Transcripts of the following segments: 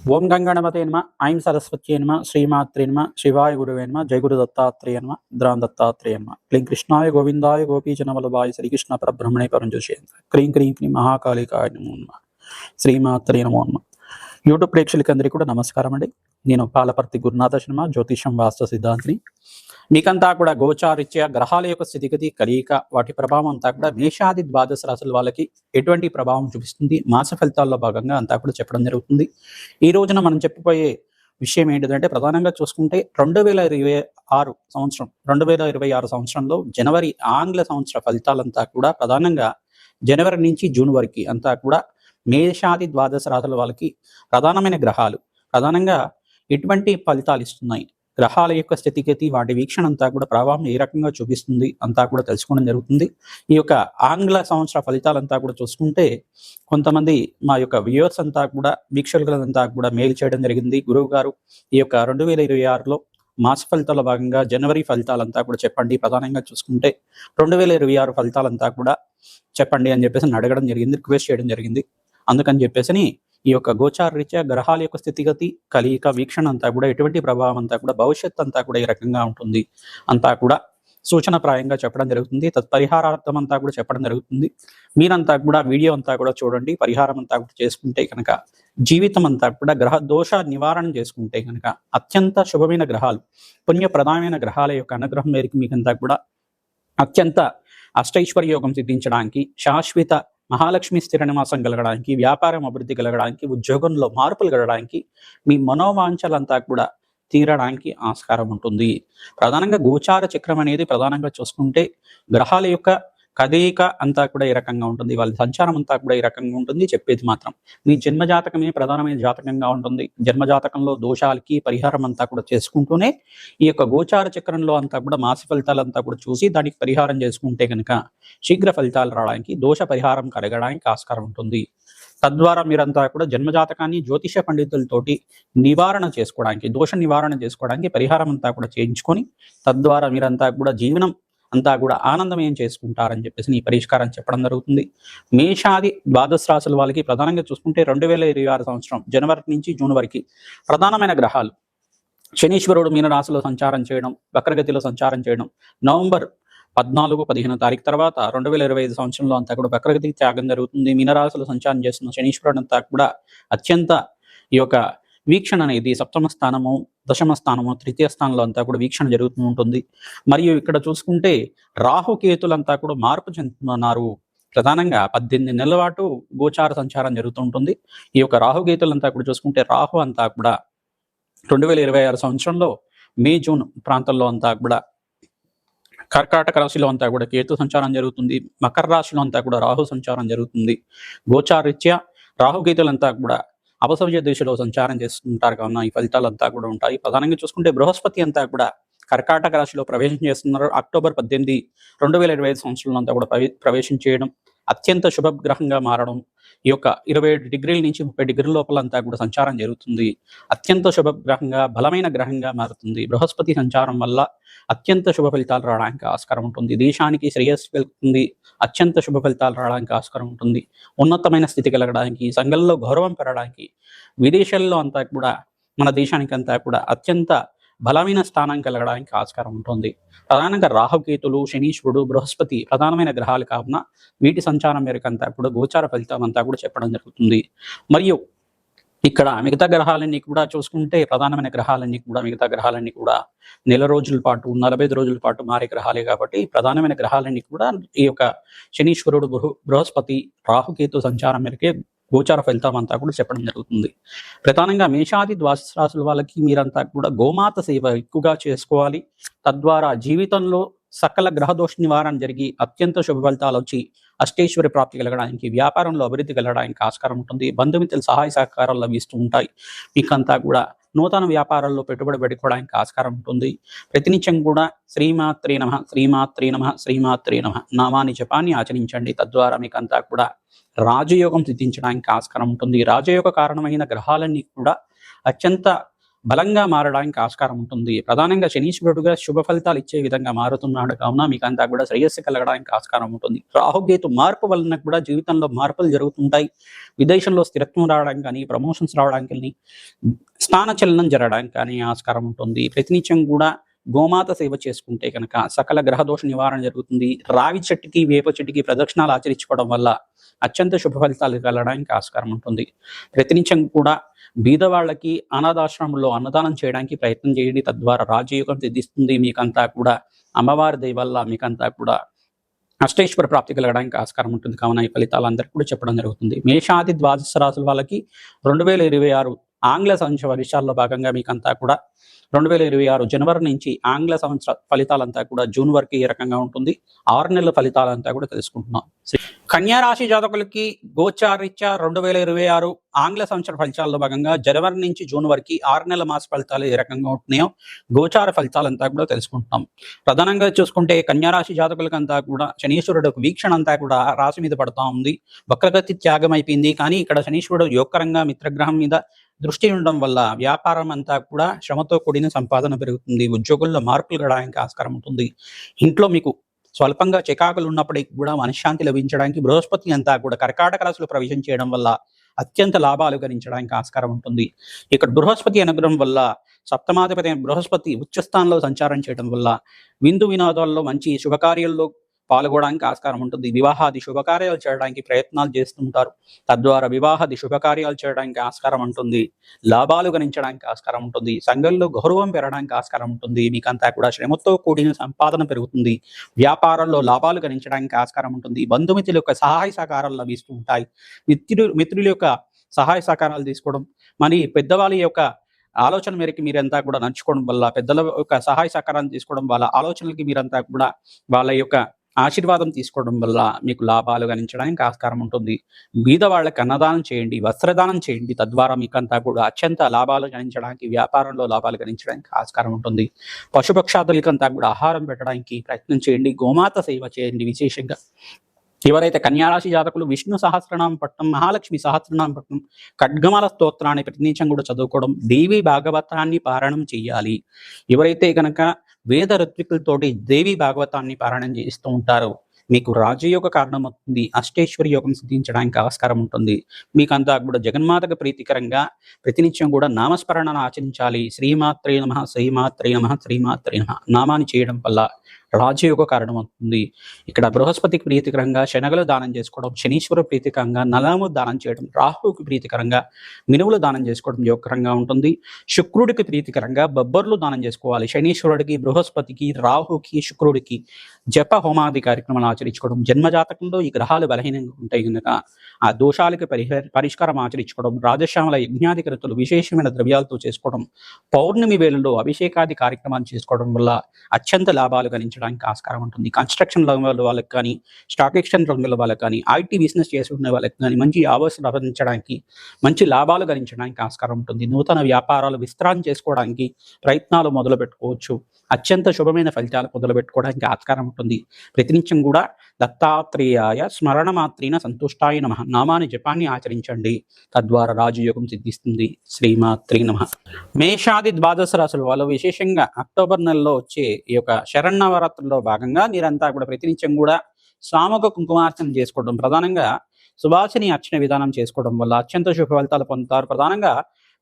ఓం గంగణపతే నమ ఐం సరస్వత్యే నమ శ్రీమాత్రే నమ శివాయ గురువే నమ జయ గురు దత్తాత్రేయ నమ ద్రాం దత్తాత్రేయ నమ క్లీం కృష్ణాయ గోవిందాయ గోపీజనవల్లభాయ శ్రీకృష్ణ పరబ్రహ్మణే పరంజోషేంద్ర క్రీం క్రీం క్రీం మహాకాళికాయ నమో నమ శ్రీమాత్రే నమో నమ. యూట్యూబ్ ప్రేక్షకులందరికీ కూడా నమస్కారం అండి. నేను పాలపర్తి గురునాథ శర్మ, జ్యోతిషం వాస్తు సిద్ధాంతిని. మీకంతా కూడా గోచారీత్యా గ్రహాల యొక్క స్థితిగతి కలియిక వాటి ప్రభావం అంతా కూడా మేషాది ద్వాదశ రాశుల వాళ్ళకి ఎటువంటి ప్రభావం చూపిస్తుంది, మాస ఫలితాల్లో భాగంగా అంతా కూడా చెప్పడం జరుగుతుంది. ఈ రోజున మనం చెప్పబోయే విషయం ఏంటిదంటే, ప్రధానంగా చూసుకుంటే 2026 సంవత్సరంలో జనవరి ఆంగ్ల సంవత్సర ఫలితాలంతా కూడా ప్రధానంగా జనవరి నుంచి జూన్ వరకు అంతా కూడా మేషాది ద్వాదశ రాశుల వాళ్ళకి ప్రధానమైన గ్రహాలు ప్రధానంగా ఎటువంటి ఫలితాలు ఇస్తున్నాయి, గ్రహాల యొక్క స్థితిగతి వాటి వీక్షణ అంతా కూడా ప్రభావం ఏ రకంగా చూపిస్తుంది అంతా కూడా తెలుసుకోవడం జరుగుతుంది. ఈ యొక్క ఆంగ్ల సంవత్సర ఫలితాలంతా కూడా చూసుకుంటే కొంతమంది మా యొక్క వ్యూవర్స్ అంతా కూడా వీక్షకులంతా కూడా మెయిల్ చేయడం జరిగింది. గురువు గారు, ఈ యొక్క 2026లో మాస ఫలితాల భాగంగా జనవరి ఫలితాలంతా కూడా చెప్పండి, ప్రధానంగా చూసుకుంటే 2026 ఫలితాలంతా కూడా చెప్పండి అని చెప్పేసి అడగడం జరిగింది, రిక్వెస్ట్ చేయడం జరిగింది. అందుకని చెప్పేసి ఈ యొక్క గోచార రీత్యా గ్రహాల యొక్క స్థితిగతి కలియిక వీక్షణ అంతా కూడా ఎటువంటి ప్రభావం అంతా కూడా భవిష్యత్ అంతా కూడా ఏ రకంగా ఉంటుంది అంతా కూడా సూచనప్రాయంగా చెప్పడం జరుగుతుంది. తత్పరిహారార్థం అంతా కూడా చెప్పడం జరుగుతుంది. మీరంతా కూడా వీడియో అంతా కూడా చూడండి. పరిహారం అంతా కూడా చేసుకుంటే కనుక జీవితం అంతా కూడా గ్రహ దోష నివారణ చేసుకుంటే కనుక అత్యంత శుభమైన గ్రహాలు, పుణ్యప్రదమైన గ్రహాల యొక్క అనుగ్రహం మేరకు మీకంతా కూడా అత్యంత అష్టైశ్వర్య యోగం సిద్ధించడానికి, శాశ్వత మహాలక్ష్మి స్థిర నివాసం కలగడానికి, వ్యాపారం అభివృద్ధి కలగడానికి, ఉద్యోగంలో మార్పులు కలగడానికి, మీ మనోవాంఛలంతా కూడా తీరడానికి ఆస్కారం ఉంటుంది. ప్రధానంగా గోచార చక్రం అనేది ప్రధానంగా చూసుకుంటే గ్రహాల యొక్క కదయిక అంతా కూడా ఈ రకంగా ఉంటుంది, వాళ్ళ సంచారం అంతా కూడా ఈ రకంగా ఉంటుంది. చెప్పేది మాత్రం మీ జన్మజాతకమే ప్రధానమైన జాతకంగా ఉంటుంది. జన్మజాతకంలో దోషాలకి పరిహారం అంతా కూడా చేసుకుంటూనే ఈ యొక్క గోచార చక్రంలో అంతా కూడా మాస ఫలితాలంతా కూడా చూసి దానికి పరిహారం చేసుకుంటే కనుక శీఘ్ర ఫలితాలు రావడానికి, దోష పరిహారం కలగడానికి ఆస్కారం ఉంటుంది. తద్వారా మీరంతా కూడా జన్మజాతకాన్ని జ్యోతిష పండితులతోటి నివారణ చేసుకోవడానికి, దోష నివారణ చేసుకోవడానికి పరిహారం అంతా కూడా చేయించుకొని తద్వారా మీరంతా కూడా జీవనం అంతా కూడా ఆనందమయం చేసుకుంటారని చెప్పేసి ఈ పరిష్కారం చెప్పడం జరుగుతుంది. మేషాది ద్వాదశ రాశుల వాళ్ళకి ప్రధానంగా చూసుకుంటే 2026 సంవత్సరం జనవరి నుంచి జూన్ వరకు ప్రధానమైన గ్రహాలు శనీశ్వరుడు మీనరాశిలో సంచారం చేయడం, వక్రగతిలో సంచారం చేయడం, నవంబర్ 14-15 తారీఖు తర్వాత 2025 సంవత్సరంలో అంతా కూడా వక్రగతి త్యాగం జరుగుతుంది. మీనరాశిలో సంచారం చేస్తున్న శనీశ్వరుడు అంతా కూడా అత్యంత ఈ యొక్క వీక్షణ అనేది సప్తమ స్థానము, దశమ స్థానము, తృతీయ స్థానంలో అంతా కూడా వీక్షణ జరుగుతూ ఉంటుంది. మరియు ఇక్కడ చూసుకుంటే రాహుకేతులంతా కూడా మార్పు చెందుతున్నారు. ప్రధానంగా 18 నెలల పాటు గోచార సంచారం జరుగుతూ ఉంటుంది. ఈ యొక్క రాహుకేతులంతా కూడా చూసుకుంటే రాహు అంతా కూడా 2026 సంవత్సరంలో మే జూన్ ప్రాంతంలో అంతా కూడా కర్కాటక రాశిలో అంతా కూడా కేతు సంచారం జరుగుతుంది. మకర రాశిలో అంతా కూడా రాహు సంచారం జరుగుతుంది. గోచారీత్యా రాహుకేతులంతా కూడా అపసవ్య దిశలో సంచారం చేస్తుంటారు కావున ఈ ఫలితాలంతా కూడా ఉంటాయి. ప్రధానంగా చూసుకుంటే బృహస్పతి అంతా కూడా కర్కాటక రాశిలో ప్రవేశం చేస్తున్నారు. అక్టోబర్ 18, 2025 సంవత్సరంలో అంతా కూడా ప్రవేశం చేయడం, అత్యంత శుభగ్రహంగా మారడం, ఈ యొక్క 27 డిగ్రీల నుంచి 30 డిగ్రీల లోపల అంతా కూడా సంచారం జరుగుతుంది. అత్యంత శుభగ్రహంగా, బలమైన గ్రహంగా మారుతుంది. బృహస్పతి సంచారం వల్ల అత్యంత శుభ ఫలితాలు రావడానికి ఆస్కారం ఉంటుంది. దేశానికి శ్రేయస్సు కలుగుతుంది. అత్యంత శుభ ఫలితాలు రావడానికి ఆస్కారం ఉంటుంది. ఉన్నతమైన స్థితి కలగడానికి, సంఘంలో గౌరవం పెరగడానికి, విదేశాల్లో అంతా కూడా మన దేశానికి అంతా కూడా అత్యంత బలమైన స్థానం కలగడానికి ఆస్కారం ఉంటుంది. ప్రధానంగా రాహుకేతులు, శనీశ్వరుడు, బృహస్పతి ప్రధానమైన గ్రహాలు కావున వీటి సంచారం మేరకు అంతా కూడా గోచార ఫలితం అంతా కూడా చెప్పడం జరుగుతుంది. మరియు ఇక్కడ మిగతా గ్రహాలన్నీ కూడా చూసుకుంటే ప్రధానమైన గ్రహాలన్నీ కూడా మిగతా గ్రహాలన్నీ కూడా నెల రోజుల పాటు, 45 రోజుల పాటు మారే గ్రహాలే కాబట్టి ప్రధానమైన గ్రహాలన్నీ కూడా ఈ యొక్క శనీశ్వరుడు, బృహస్పతి, రాహుకేతు సంచారం మేరకే గోచార ఫలితం అంతా కూడా చెప్పడం జరుగుతుంది. ప్రధానంగా మేషాది ద్వాదశ రాశుల వాళ్ళకి మీరంతా కూడా గోమాత సేవ ఎక్కువగా చేసుకోవాలి. తద్వారా జీవితంలో సకల గ్రహదోష నివారణ జరిగి అత్యంత శుభ ఫలితాలు వచ్చి అష్టైశ్వర్య ప్రాప్తి కలగడానికి, వ్యాపారంలో అభివృద్ధి కలగడానికి ఆస్కారం ఉంటుంది. బంధుమిత్రుల సహాయ సహకారాలు లభిస్తూ ఉంటాయి. మీకంతా కూడా నూతన వ్యాపారాల్లో పెట్టుబడి పెట్టుకోవడానికి ఆస్కారం ఉంటుంది. ప్రతినిత్యం కూడా శ్రీమాత్రే నమః, శ్రీమాత్రే నమః, శ్రీమాత్రే నమః నామాన్ని జపాన్ని ఆచరించండి. తద్వారా మీకంతా కూడా రాజయోగం సిద్ధించడానికి ఆస్కారం ఉంటుంది. రాజయోగ కారణమైన గ్రహాలన్నీ కూడా అత్యంత బలంగా మారడానికి ఆస్కారం ఉంటుంది. ప్రధానంగా శనీశ్వరుడుగా శుభ ఫలితాలు ఇచ్చే విధంగా మారుతున్నాడు కావున మీకంతా కూడా శ్రేయస్సు కలగడానికి ఆస్కారం ఉంటుంది. రాహుకేతు మార్పు వలన కూడా జీవితంలో మార్పులు జరుగుతుంటాయి. విదేశంలో స్థిరత్వం రావడానికి కానీ, ప్రమోషన్స్ రావడానికి కానీ, స్థాన చలనం జరగడానికి కానీ ఆస్కారం ఉంటుంది. ప్రతినిత్యం కూడా గోమాత సేవ చేసుకుంటే కనుక సకల గ్రహదోష నివారణ జరుగుతుంది. రావి చెట్టుకి, వేప చెట్టుకి ప్రదక్షిణాలు ఆచరించుకోవడం వల్ల అత్యంత శుభ ఫలితాలు కలగడానికి ఆస్కారం ఉంటుంది. ప్రతినిత్యం కూడా బీదవాళ్ళకి అనాథాశ్రమంలో అన్నదానం చేయడానికి ప్రయత్నం చేయండి. తద్వారా రాజయోగం సిద్ధిస్తుంది. మీకంతా కూడా అమ్మవారి దయ వల్ల మీకంతా కూడా అష్టేశ్వర ప్రాప్తి కలగడానికి ఆస్కారం ఉంటుంది. కావున ఈ ఫలితాలు అందరికీ కూడా చెప్పడం జరుగుతుంది. మేషాది ద్వాదశ రాశుల వాళ్ళకి 2026 ఆంగ్ల సంవత్సర వర్షాల్లో భాగంగా మీకంతా కూడా 2026 జనవరి నుంచి ఆంగ్ల సంవత్సర ఫలితాలంతా కూడా జూన్ వరకు ఏ రకంగా ఉంటుంది, 6 నెలల ఫలితాలంతా కూడా తెలుసుకుంటున్నాం. కన్యా రాశి జాతకులకి గోచారీత్యా 2026 ఆంగ్ల సంవత్సర ఫలితాల్లో భాగంగా జనవరి నుంచి జూన్ వరకు 6 నెలల మాస ఫలితాలు ఏ రకంగా ఉంటున్నాయో గోచార ఫలితాలంతా కూడా తెలుసుకుంటున్నాం. ప్రధానంగా చూసుకుంటే కన్యా రాశి జాతకులకంతా కూడా శనీశ్వరుడు వీక్షణ అంతా కూడా రాశి మీద పడతా ఉంది. వక్రగతి త్యాగం అయిపోయింది. కానీ ఇక్కడ శనీశ్వరుడు యోగకరంగా మిత్రగ్రహం మీద దృష్టి ఉండడం వల్ల వ్యాపారం అంతా కూడా శ్రమతో కూడిన సంపాదన పెరుగుతుంది. ఉద్యోగుల్లో మార్పులు రావడానికి ఆస్కారం ఉంటుంది. ఇంట్లో మీకు స్వల్పంగా చికాకులు ఉన్నప్పటికీ కూడా మనశ్శాంతి లభించడానికి బృహస్పతి అంతా కూడా కర్కాటక రాశిలో ప్రవేశం చేయడం వల్ల అత్యంత లాభాలు గణించడానికి ఆస్కారం ఉంటుంది. ఇక్కడ బృహస్పతి అనుగ్రహం వల్ల సప్తమాధిపతి బృహస్పతి ఉచ్చస్థానంలో సంచారం చేయడం వల్ల విందు వినోదాల్లో మంచి శుభకార్యాల్లో పాల్గొనడానికి ఆస్కారం ఉంటుంది. వివాహాది శుభకార్యాలు చేయడానికి ప్రయత్నాలు చేస్తుంటారు. తద్వారా వివాహాది శుభకార్యాలు చేయడానికి ఆస్కారం ఉంటుంది. లాభాలు గణించడానికి ఆస్కారం ఉంటుంది. సంఘంలో గౌరవం పెరగడానికి ఆస్కారం ఉంటుంది. మీకంతా కూడా శ్రమతో కూడిన సంపాదన పెరుగుతుంది. వ్యాపారంలో లాభాలు గణించడానికి ఆస్కారం ఉంటుంది. బంధుమిత్రుల యొక్క సహాయ సహకారాలు లభిస్తూ ఉంటాయి. మిత్రుల యొక్క సహాయ సహకారాలు తీసుకోవడం, మరి పెద్దవాళ్ళ యొక్క ఆలోచన మేరకు మీరంతా కూడా నడుచుకోవడం వల్ల, పెద్దల యొక్క సహాయ సహకారాన్ని తీసుకోవడం వల్ల, ఆలోచనలకి మీరంతా కూడా వాళ్ళ యొక్క ఆశీర్వాదం తీసుకోవడం వల్ల మీకు లాభాలు గణించడానికి ఆస్కారం ఉంటుంది. బీద వాళ్ళకి అన్నదానం చేయండి, వస్త్రదానం చేయండి. తద్వారా మీకంతా కూడా అత్యంత లాభాలు గణించడానికి, వ్యాపారంలో లాభాలు గణించడానికి ఆస్కారం ఉంటుంది. పశుపక్షాదులకంతా కూడా ఆహారం పెట్టడానికి ప్రయత్నం చేయండి. గోమాత సేవ చేయండి. విశేషంగా ఎవరైతే కన్యారాశి జాతకులు విష్ణు సహస్రనామం పట్టణం, మహాలక్ష్మి సహస్రనామం పట్టణం, ఖడ్గమాల స్తోత్రాన్ని ప్రతినిత్యం కూడా చదువుకోవడం, దేవి భాగవతాన్ని పారాయణం చేయాలి. ఎవరైతే కనుక వేద ఋత్వికులతోటి దేవి భాగవతాన్ని పారాయణం చేస్తూ ఉంటారో మీకు రాజయోగ కారణం అవుతుంది. అష్టేశ్వరి యోగం సిద్ధించడానికి ఆస్కారం ఉంటుంది. మీకంతా కూడా జగన్మాతకు ప్రీతికరంగా ప్రతినిత్యం కూడా నామస్మరణను ఆచరించాలి. శ్రీమాత్రే నమః, శ్రీమాత్రే నమః, శ్రీమాత్రే నమః నామాన్ని చేయడం వల్ల రాజయోగ కారణం అవుతుంది. ఇక్కడ బృహస్పతికి ప్రీతికరంగా శనగలు దానం చేసుకోవడం, శనీశ్వర ప్రీతికరంగా నలము దానం చేయడం, రాహువుకి ప్రీతికరంగా మినువులు దానం చేసుకోవడం యోగకరంగా ఉంటుంది. శుక్రుడికి ప్రీతికరంగా బొబ్బర్లు దానం చేసుకోవాలి. శనీశ్వరుడికి, బృహస్పతికి, రాహుకి, శుక్రుడికి జప హోమాది కార్యక్రమాలు ఆచరించుకోవడం. జన్మజాతకంలో ఈ గ్రహాలు బలహీనంగా ఉంటాయి కనుక ఆ దోషాలకి పరిష్కారం ఆచరించుకోవడం, రాజశ్యామల యజ్ఞాది కృతులు విశేషమైన ద్రవ్యాలతో చేసుకోవడం, పౌర్ణమి వేళల్లో అభిషేకాది కార్యక్రమాలు చేసుకోవడం వల్ల అత్యంత లాభాలు గణించడానికి ఆస్కారం ఉంటుంది. కన్స్ట్రక్షన్ రంగంలో వాళ్ళకి కానీ, స్టాక్ ఎక్స్చేంజ్ రంగంలో వాళ్ళకి కానీ, ఐటీ బిజినెస్ చేసుకునే వాళ్ళకి కానీ మంచి ఆవాసం లభించడానికి, మంచి లాభాలు గణించడానికి ఆస్కారం ఉంటుంది. నూతన వ్యాపారాలు విస్తరణ చేసుకోవడానికి ప్రయత్నాలు మొదలు పెట్టుకోవచ్చు. అత్యంత శుభమైన ఫలితాలు మొదలు పెట్టుకోవడానికి ఆస్కారం ఉంటుంది. ప్రతినిత్యం కూడా దత్తాత్రేయాయ స్మరణ మాత్రేన సంతుష్టాయ నమః నామాన్ని జపాన్ని ఆచరించండి. తద్వారా రాజయోగం సిద్ధిస్తుంది. శ్రీమాత్రే నమః. మేషాది ద్వాదశ రాశుల వాళ్ళు విశేషంగా అక్టోబర్ నెలలో వచ్చే ఈ యొక్క శరన్నవరాత్రుల్లో భాగంగా మీరంతా కూడా ప్రతినిత్యం కూడా సామూహిక కుంకుమార్చన చేసుకోవడం, ప్రధానంగా సుభాషిని అర్చన విధానం చేసుకోవడం వల్ల అత్యంత శుభ ఫలితాలు పొందుతారు. ప్రధానంగా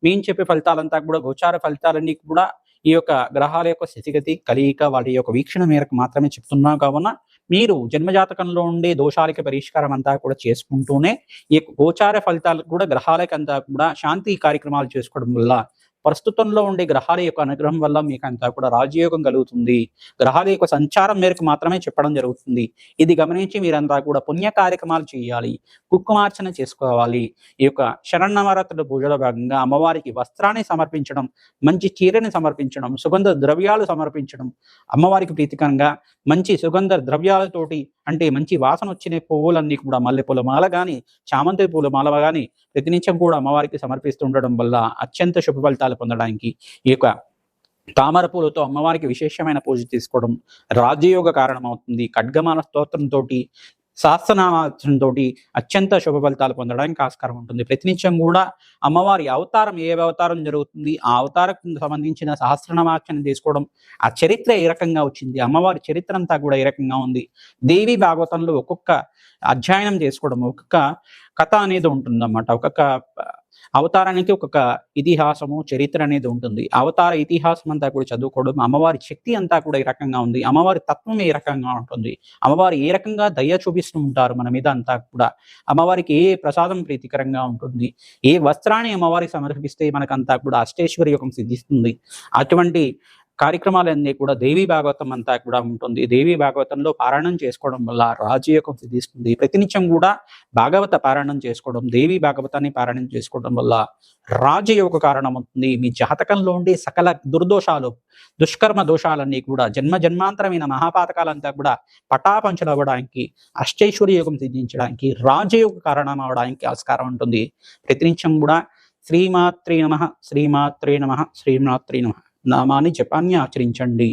మేము చెప్పే ఫలితాలంతా కూడా గోచార ఫలితాలన్నీ కూడా ఈ యొక్క గ్రహాల యొక్క స్థితిగతి, కలియిక, వాటి యొక్క వీక్షణ మేరకు మాత్రమే చెప్తున్నాం. కావున మీరు జన్మజాతకంలో ఉండే దోషాలకి పరిష్కారం అంతా కూడా చేసుకుంటూనే ఈ గోచార ఫలితాలు కూడా గ్రహాలకంతా కూడా శాంతి కార్యక్రమాలు చేసుకోవడం వల్ల, ప్రస్తుతంలో ఉండే గ్రహాల యొక్క అనుగ్రహం వల్ల మీకు అంతా కూడా రాజయోగం కలుగుతుంది. గ్రహాల యొక్క సంచారం మేరకు మాత్రమే చెప్పడం జరుగుతుంది. ఇది గమనించి మీరంతా కూడా పుణ్య కార్యక్రమాలు చేయాలి, కుంకుమార్చన చేసుకోవాలి. ఈ యొక్క శరన్నవరాత్రుల పూజలో భాగంగా అమ్మవారికి వస్త్రాన్ని సమర్పించడం, మంచి చీరని సమర్పించడం, సుగంధ ద్రవ్యాలు సమర్పించడం, అమ్మవారికి ప్రీతికరంగా మంచి సుగంధ ద్రవ్యాలతోటి అంటే మంచి వాసన వచ్చిన పువ్వులన్నీ కూడా మల్లెపూల మాల కానీ, చామంతి పూల మాల కానీ ప్రతినిత్యం కూడా అమ్మవారికి సమర్పిస్తుండడం వల్ల అత్యంత శుభ ఫలితాలు పొందడానికి ఈ యొక్క తామర పూలతో అమ్మవారికి విశేషమైన పూజ తీసుకోవడం రాజయోగ కారణం అవుతుంది. ఖడ్గమాల స్తోత్రంతో సహస్రనామార్చనతోటి అత్యంత శుభ ఫలితాలు పొందడానికి ఆస్కారం ఉంటుంది. ప్రతినిత్యం కూడా అమ్మవారి అవతారం ఏ అవతారం జరుగుతుంది, ఆ అవతారకు సంబంధించిన సహస్రనామార్చన చేసుకోవడం, ఆ చరిత్ర ఏ రకంగా వచ్చింది, అమ్మవారి చరిత్ర అంతా కూడా ఏ రకంగా ఉంది, దేవి భాగవతంలో ఒక్కొక్క అధ్యయనం చేసుకోవడం, ఒక్కొక్క కథ అనేది ఉంటుందన్నమాట. ఒక్కొక్క అవతారానికి ఒక్కొక్క ఇతిహాసము, చరిత్ర అనేది ఉంటుంది. అవతార ఇతిహాసం అంతా కూడా చదువుకోవడం, అమ్మవారి శక్తి అంతా కూడా ఏ రకంగా ఉంది, అమ్మవారి తత్వం ఏ రకంగా ఉంటుంది, అమ్మవారు ఏ రకంగా దయ చూపిస్తూ ఉంటారు మన మీద అంతా కూడా, అమ్మవారికి ఏ ప్రసాదం ప్రీతికరంగా ఉంటుంది, ఏ వస్త్రాన్ని అమ్మవారికి సమర్పిస్తే మనకంతా కూడా అష్టైశ్వర్య యోగం సిద్ధిస్తుంది. అటువంటి కార్యక్రమాలన్నీ కూడా దేవీ భాగవతం అంతా కూడా ఉంటుంది. దేవీ భాగవతంలో పారాయణం చేసుకోవడం వల్ల రాజయోగం సిద్ధిస్తుంది. ప్రతినిత్యం కూడా భాగవత పారాయణం చేసుకోవడం, దేవీ భాగవతాన్ని పారాయణం చేసుకోవడం వల్ల రాజయోగ కారణమవుతుంది. మీ జాతకంలో ఉండే సకల దుర్దోషాలు, దుష్కర్మ దోషాలన్నీ కూడా జన్మ జన్మాంతరమైన మహాపాతకాలంతా కూడా పటాపంచలు అవ్వడానికి, అష్టైశ్వర్య యోగం సిద్ధించడానికి, రాజయోగ కారణం అవడానికి ఆస్కారం ఉంటుంది. ప్రతినిత్యం కూడా శ్రీమాత్రే నమః, శ్రీమాత్రే నమః, శ్రీమాత్రే నమః నామాన్ని జపాన్ని ఆచరించండి.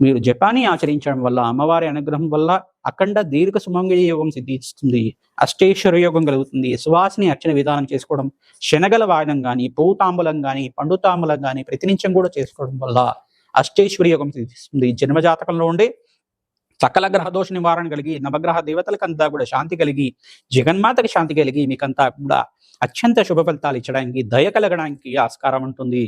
మీరు జపాన్ని ఆచరించడం వల్ల అమ్మవారి అనుగ్రహం వల్ల అఖండ దీర్ఘ సుమంగళ యోగం సిద్ధిస్తుంది. అష్టైశ్వర్య యోగం కలుగుతుంది. సువాసిని అర్చన విధానం చేసుకోవడం, శనగల వాయనం కానీ, పూతాంబులం కానీ, పండు తాంబూలం కానీ ప్రతినిత్యం కూడా చేసుకోవడం వల్ల అష్టైశ్వర్య యోగం సిద్ధిస్తుంది. జన్మజాతకంలో ఉండే సకల గ్రహ దోష నివారణ కలిగి, నవగ్రహ దేవతలకంతా కూడా శాంతి కలిగి, జగన్మాతకి శాంతి కలిగి మీకంతా కూడా అత్యంత శుభ ఫలితాలు ఇచ్చడానికి, దయ కలగడానికి ఆస్కారం ఉంటుంది.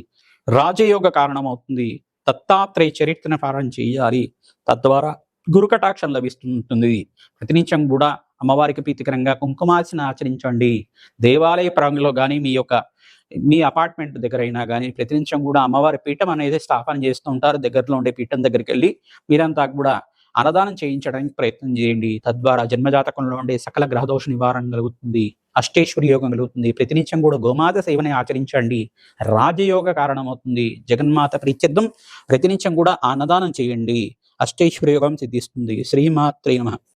రాజయోగ కారణమవుతుంది. దత్తాత్రేయ చరిత్రను పారాయణ చేయాలి. తద్వారా గురుకటాక్షం లభిస్తుంటుంది. ప్రతినిత్యం కూడా అమ్మవారికి ప్రీతికరంగా కుంకుమార్చన ఆచరించండి. దేవాలయ ప్రాంగణంలో కానీ, మీ అపార్ట్మెంట్ దగ్గర అయినా కానీ ప్రతినిత్యం కూడా అమ్మవారి పీఠం అనేది స్థాపన చేస్తూ ఉంటారు. దగ్గరలో ఉండే పీఠం దగ్గరికి వెళ్ళి మీరంతా కూడా అన్నదానం చేయించడానికి ప్రయత్నం చేయండి. తద్వారా జన్మజాతకంలో ఉండే సకల గ్రహదోష నివారణ కలుగుతుంది. అష్టైశ్వర్య యోగం కలుగుతుంది. ప్రతినిత్యం కూడా గోమాత సేవని ఆచరించండి. రాజయోగ కారణమవుతుంది. జగన్మాత ప్రీత్యర్థం ప్రతినిత్యం కూడా అన్నదానం చేయండి. అష్టైశ్వర్య యోగం సిద్ధిస్తుంది. శ్రీమాత్రే నమః.